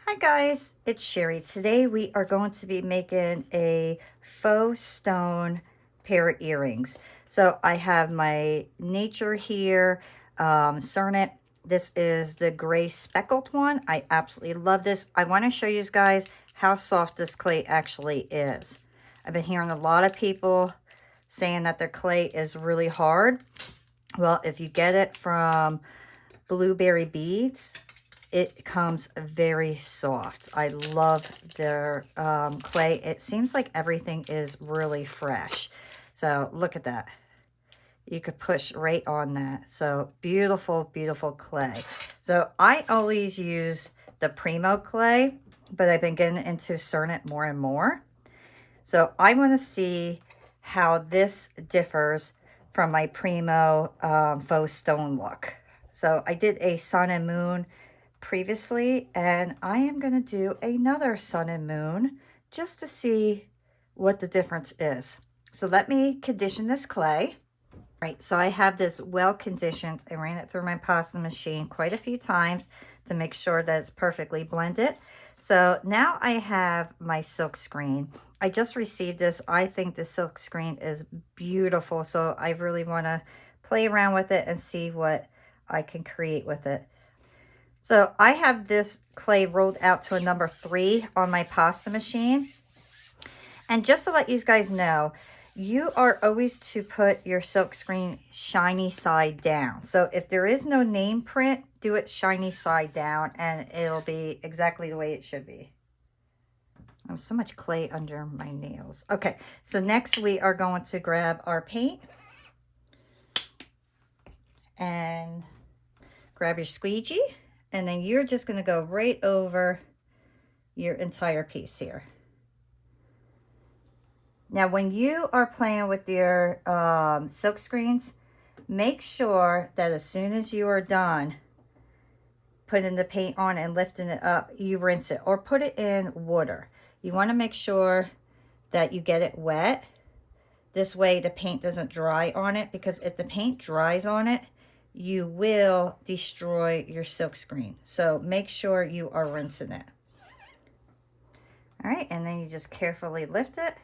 Hi guys, it's Sherry. Today we are going to be making a faux stone pair of earrings. So I have my nature here, Cernet. This is the gray speckled one. I absolutely love this. I want to show you guys how soft this clay actually is. I've been hearing a lot of people saying that their clay is really hard. Well, if you get it from Blueberry Beads, it comes very soft. I love their clay. It seems like everything is really fresh. So look at that. You could push right on that. So beautiful, beautiful clay. So I always use the Primo clay, but I've been getting into Cernet more and more. So I want to see how this differs from my Primo faux stone look. So I did a sun and moon previously, and I am going to do another sun and moon just to see what the difference is. So let me condition this clay. All right, so I have this well conditioned. I ran it through my pasta machine quite a few times to make sure that it's perfectly blended. So now I have my silk screen. I just received this. I think the silk screen is beautiful, so I really want to play around with it and see what I can create with it. So I have this clay rolled out to a number 3 on my pasta machine. And just to let you guys know, you are always to put your silk screen shiny side down. So if there is no name print, do it shiny side down and it'll be exactly the way it should be. I have so much clay under my nails. Okay, so next we are going to grab our paint and grab your squeegee. And then you're just going to go right over your entire piece here. Now, when you are playing with your silk screens, make sure that as soon as you are done putting the paint on and lifting it up, you rinse it or put it in water. You want to make sure that you get it wet. This way the paint doesn't dry on it, because if the paint dries on it, you will destroy your silk screen. So make sure you are rinsing it. All right, and then you just carefully lift it.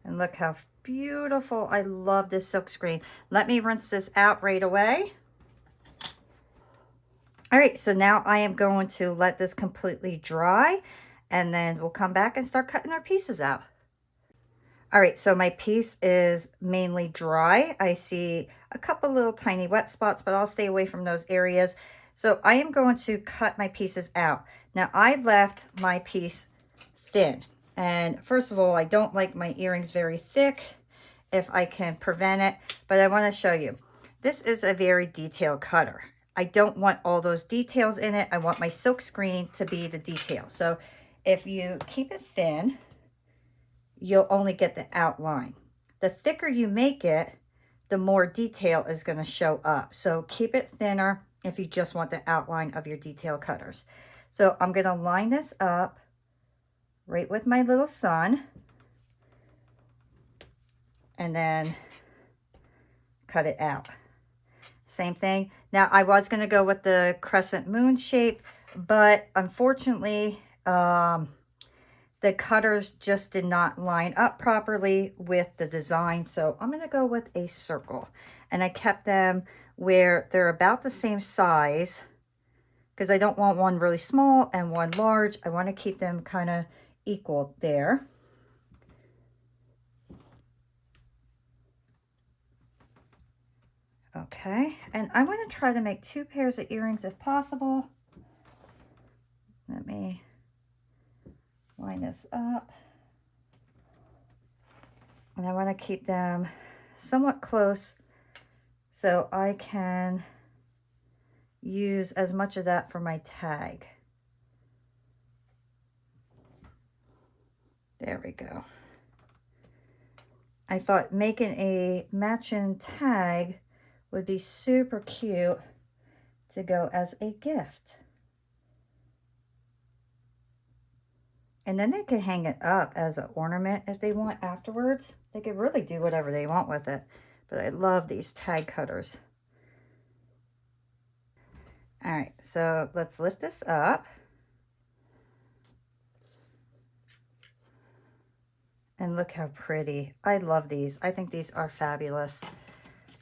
And look how beautiful. I love this silk screen. Let me rinse this out right away. All right, so now I am going to let this completely dry, and then we'll come back and start cutting our pieces out. All right, so my piece is mainly dry. I see a couple little tiny wet spots, but I'll stay away from those areas. So I am going to cut my pieces out. Now I left my piece thin. And first of all, I don't like my earrings very thick if I can prevent it, but I want to show you. This is a very detailed cutter. I don't want all those details in it. I want my silk screen to be the detail. So if you keep it thin, you'll only get the outline. The thicker you make it, the more detail is going to show up. So keep it thinner if you just want the outline of your detail cutters. So I'm going to line this up right with my little sun, and then cut it out. Same thing. Now I was going to go with the crescent moon shape, but unfortunately the cutters just did not line up properly with the design. So I'm going to go with a circle, and I kept them where they're about the same size, because I don't want one really small and one large. I want to keep them kind of equal there. Okay, and I want to try to make 2 pairs of earrings if possible. Let me line this up. And I want to keep them somewhat close so I can use as much of that for my tag. There we go. I thought making a matching tag would be super cute to go as a gift. And then they could hang it up as an ornament if they want afterwards. They could really do whatever they want with it. But I love these tag cutters. All right, so let's lift this up. And look how pretty. I love these. I think these are fabulous.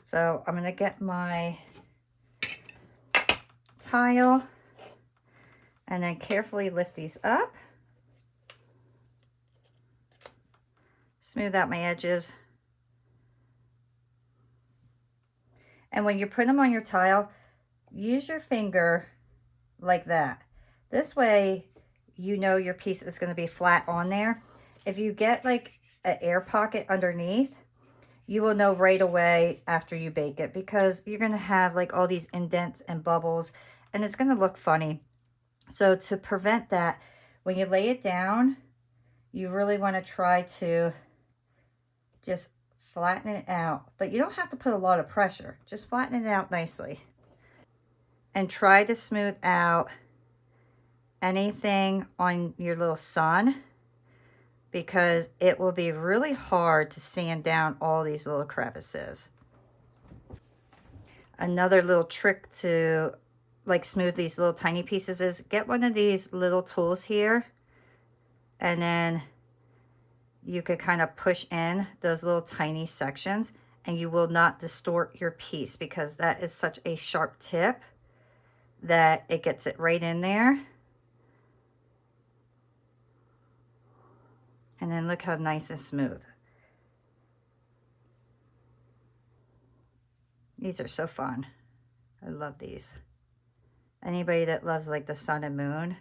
So I'm gonna get my tile and then carefully lift these up. Smooth out my edges. And when you put them on your tile, use your finger like that. This way, you know your piece is gonna be flat on there. If you get like an air pocket underneath, you will know right away after you bake it, because you're gonna have like all these indents and bubbles and it's gonna look funny. So to prevent that, when you lay it down, you really want to try to just flatten it out. But you don't have to put a lot of pressure. Just flatten it out nicely. And try to smooth out anything on your little sun, because it will be really hard to sand down all these little crevices. Another little trick to like smooth these little tiny pieces is get one of these little tools here, and then you could kind of push in those little tiny sections and you will not distort your piece, because that is such a sharp tip that it gets it right in there. And then look how nice and smooth. These are so fun. I love these. Anybody that loves like the sun and moon,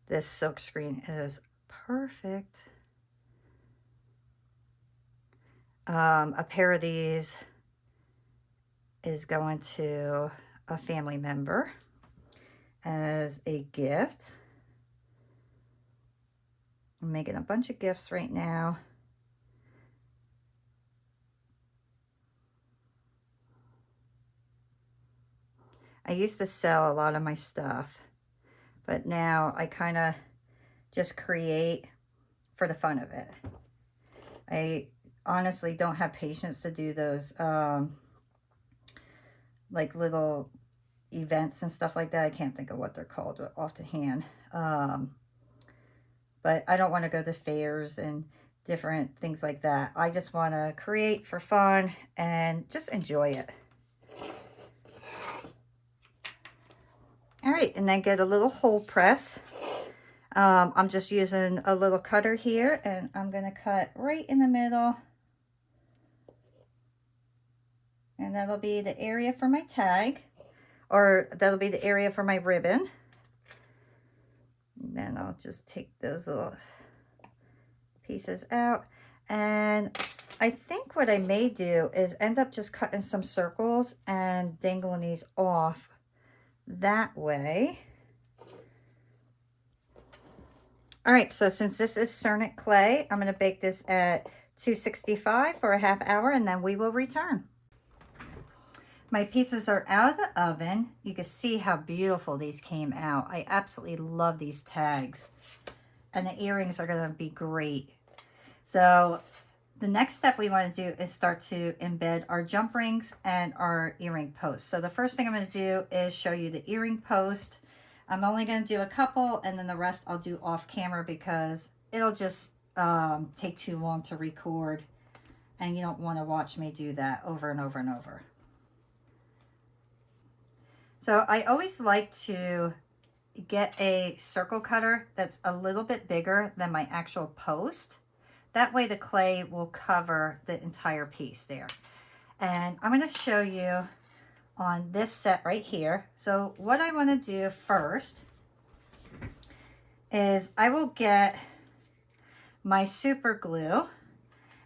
this silk screen is perfect. A pair of these is going to a family member as a gift. I'm making a bunch of gifts right now. I used to sell a lot of my stuff, but now I kind of just create for the fun of it. I honestly don't have patience to do those like little events and stuff like that. I can't think of what they're called off the hand. But I don't want to go to fairs and different things like that. I just want to create for fun and just enjoy it. All right, and then get a little hole press. I'm just using a little cutter here, and I'm going to cut right in the middle. And that'll be the area for my tag, or that'll be the area for my ribbon. And then I'll just take those little pieces out. And I think what I may do is end up just cutting some circles and dangling these off that way. All right, so since this is Cernet clay, I'm going to bake this at 265 for a half hour, and then we will return. My pieces are out of the oven. You can see how beautiful these came out. I absolutely love these tags, and the earrings are going to be great. So the next step we want to do is start to embed our jump rings and our earring posts. So the first thing I'm going to do is show you the earring post. I'm only going to do a couple, and then the rest I'll do off camera, because it'll just take too long to record, and you don't want to watch me do that over and over and over. So I always like to get a circle cutter that's a little bit bigger than my actual post. That way the clay will cover the entire piece there. And I'm going to show you on this set right here. So what I want to do first is I will get my super glue,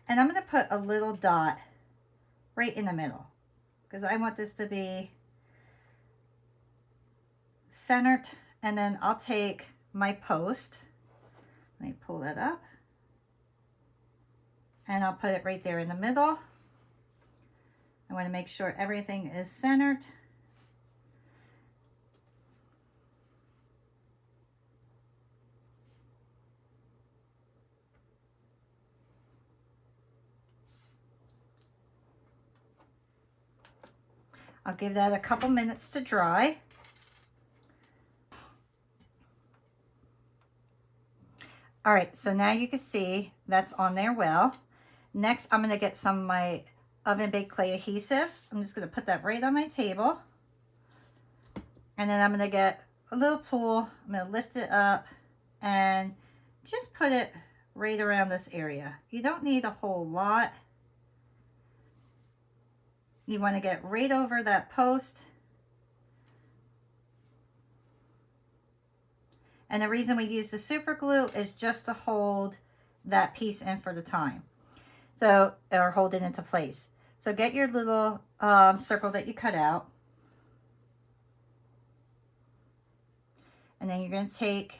and I'm going to put a little dot right in the middle, because I want this to be centered. And then I'll take my post, let me pull that up, and I'll put it right there in the middle. I want to make sure everything is centered. I'll give that a couple minutes to dry. All right, so now you can see that's on there well. Next, I'm going to get some of my oven baked clay adhesive. I'm just going to put that right on my table. And then I'm going to get a little tool. I'm going to lift it up and just put it right around this area. You don't need a whole lot. You want to get right over that post. And the reason we use the super glue is just to hold that piece in for the time. So, or hold it into place. So get your little circle that you cut out. And then you're going to take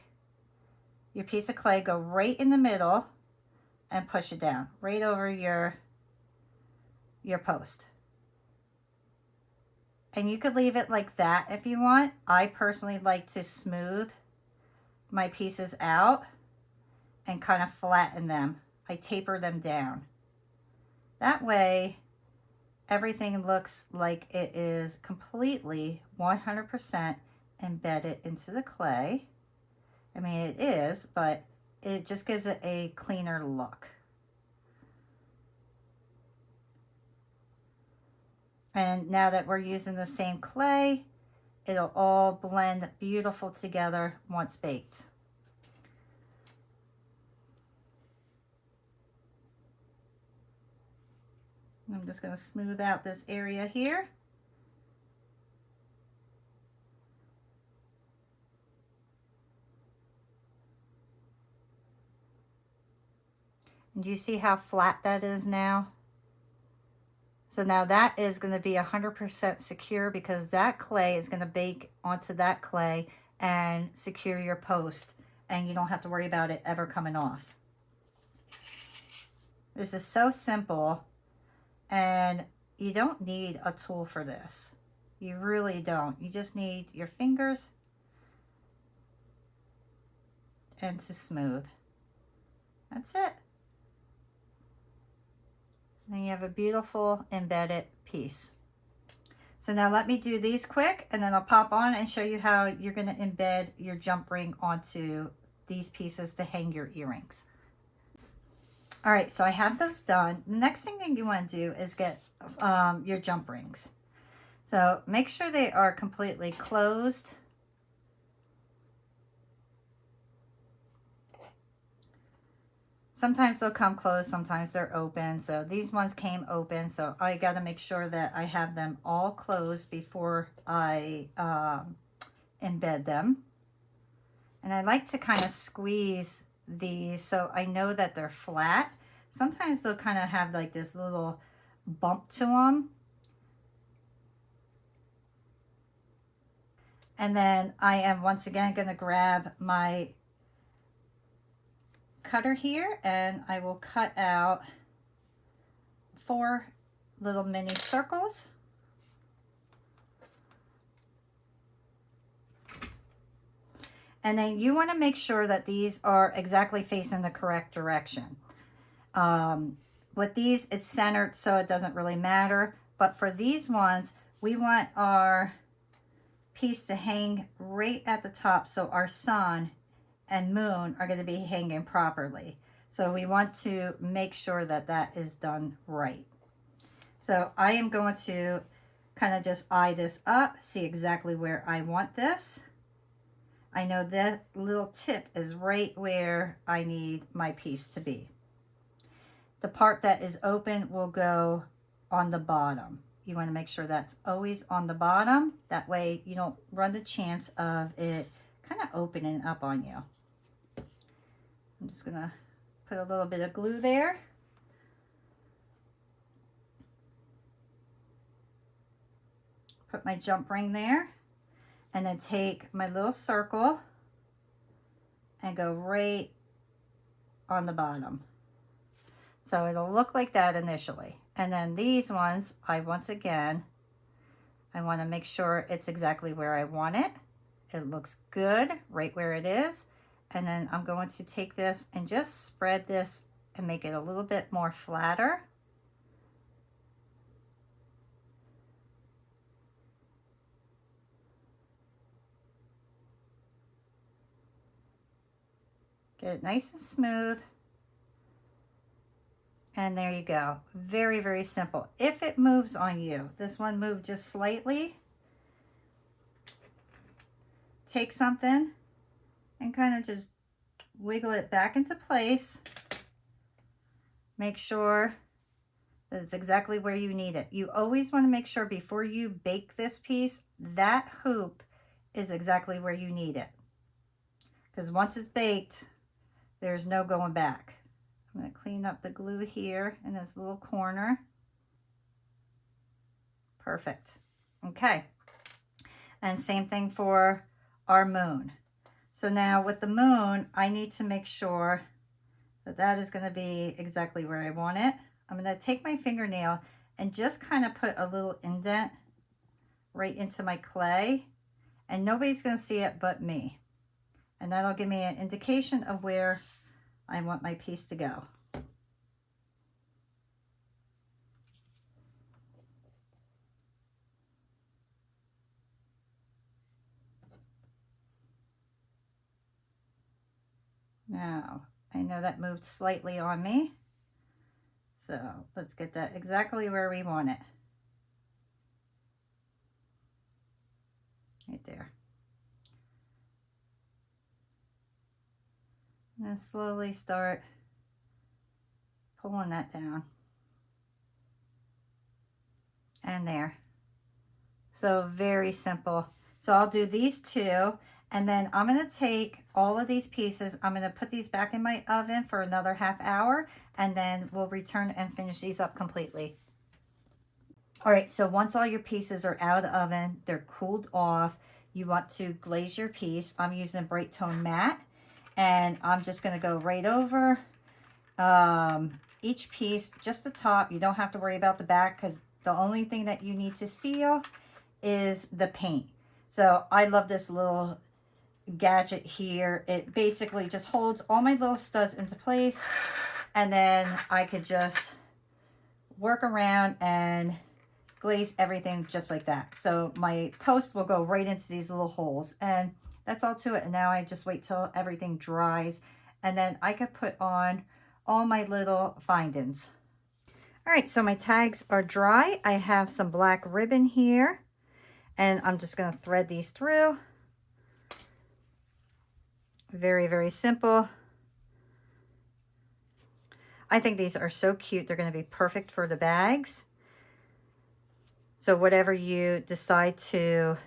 your piece of clay, go right in the middle and push it down right over your post. And you could leave it like that if you want. I personally like to smooth my pieces out and kind of flatten them. I taper them down. That way everything looks like it is completely 100% embedded into the clay. I mean, it is, but it just gives it a cleaner look. And now that we're using the same clay, it'll all blend beautiful together once baked. I'm just going to smooth out this area here. And do you see how flat that is now? So now that is going to be 100% secure because that clay is going to bake onto that clay and secure your post, and you don't have to worry about it ever coming off. This is so simple, and you don't need a tool for this. You really don't. You just need your fingers and to smooth. That's it. And you have a beautiful embedded piece. So now let me do these quick, and then I'll pop on and show you how you're going to embed your jump ring onto these pieces to hang your earrings. All right, so I have those done. The next thing that you want to do is get your jump rings. So make sure they are completely closed. Sometimes they'll come closed, sometimes they're open. So these ones came open, so I got to make sure that I have them all closed before I embed them. And I like to kind of squeeze these so I know that they're flat. Sometimes they'll kind of have like this little bump to them. And then I am once again going to grab my cutter here, and I will cut out 4 little mini circles. And then you want to make sure that these are exactly facing the correct direction. With these, it's centered, so it doesn't really matter. But for these ones, we want our piece to hang right at the top, so our sun and moon are going to be hanging properly. So we want to make sure that that is done right. So I am going to kind of just eye this up, see exactly where I want this. I know that little tip is right where I need my piece to be. The part that is open will go on the bottom. You want to make sure that's always on the bottom. That way you don't run the chance of it kind of opening up on you. I'm just going to put a little bit of glue there. Put my jump ring there. And then take my little circle and go right on the bottom. So it'll look like that initially. And then these ones, once again, I want to make sure it's exactly where I want it. It looks good right where it is. And then I'm going to take this and just spread this and make it a little bit more flatter. Get it nice and smooth. And there you go. Very, very simple. If it moves on you, this one moved just slightly, take something and kind of just wiggle it back into place. Make sure that it's exactly where you need it. You always want to make sure before you bake this piece, that hoop is exactly where you need it. Because once it's baked, there's no going back. I'm going to clean up the glue here in this little corner. Perfect. Okay. And same thing for our moon. So now with the moon, I need to make sure that that is going to be exactly where I want it. I'm going to take my fingernail and just kind of put a little indent right into my clay, and nobody's going to see it but me. And that'll give me an indication of where I want my piece to go. Now, I know that moved slightly on me. So let's get that exactly where we want it. Right there. And then slowly start pulling that down. And there. So very simple. So I'll do these two, and then I'm going to take all of these pieces, I'm going to put these back in my oven for another ½ hour, and then we'll return and finish these up completely. All right, so once all your pieces are out of the oven, they're cooled off, you want to glaze your piece. I'm using Bright Tone Matte, and I'm just going to go right over each piece, just the top. You don't have to worry about the back, because the only thing that you need to seal is the paint. So I love this little gadget here. It basically just holds all my little studs into place, and then I could just work around and glaze everything just like that. So my post will go right into these little holes, and that's all to it. And now I just wait till everything dries, and then I could put on all my little findings. All right, so my tags are dry. I have some black ribbon here, and I'm just going to thread these through. Very, very simple. I think these are so cute. They're going to be perfect for the bags. So whatever you decide to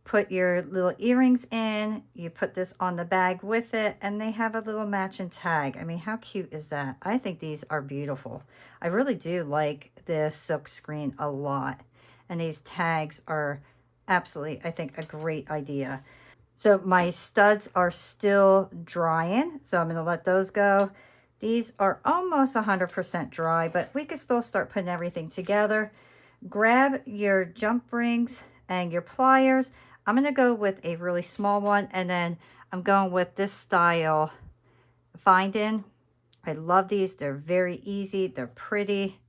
put your little earrings in, you put this on the bag with it, and they have a little matching tag. I mean, how cute is that? I think these are beautiful. I really do like this silk screen a lot. And these tags are absolutely, I think, a great idea. So my studs are still drying, so I'm going to let those go. These are almost 100% dry, but we could still start putting everything together. Grab your jump rings and your pliers. I'm going to go with a really small one, and then I'm going with this style finding. I love these. They're very easy. They're pretty.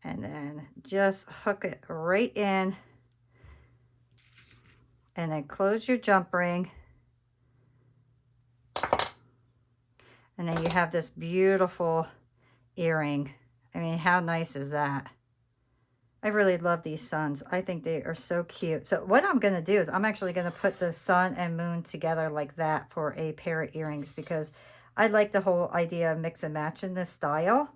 And then just hook it right in, and then close your jump ring. And then you have this beautiful earring. I mean, how nice is that? I really love these suns. I think they are so cute. So what I'm going to do is I'm actually going to put the sun and moon together like that for a pair of earrings, because I like the whole idea of mix and match in this style.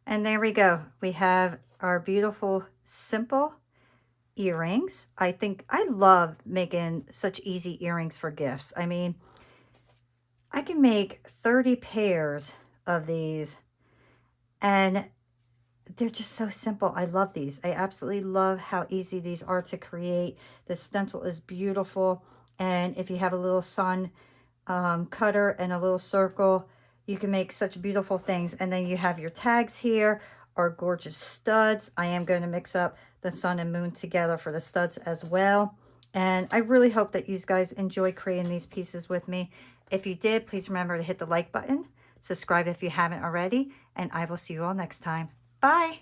And there we go. We have our beautiful, simple earrings. I think I love making such easy earrings for gifts. I mean, I can make 30 pairs of these, and they're just so simple. I love these. I absolutely love how easy these are to create. The stencil is beautiful, and if you have a little sun cutter and a little circle, you can make such beautiful things. And then you have your tags here, our gorgeous studs. I am going to mix up the sun and moon together for the studs as well. And I really hope that you guys enjoy creating these pieces with me. If you did, please remember to hit the like button, subscribe if you haven't already, and I will see you all next time. Bye.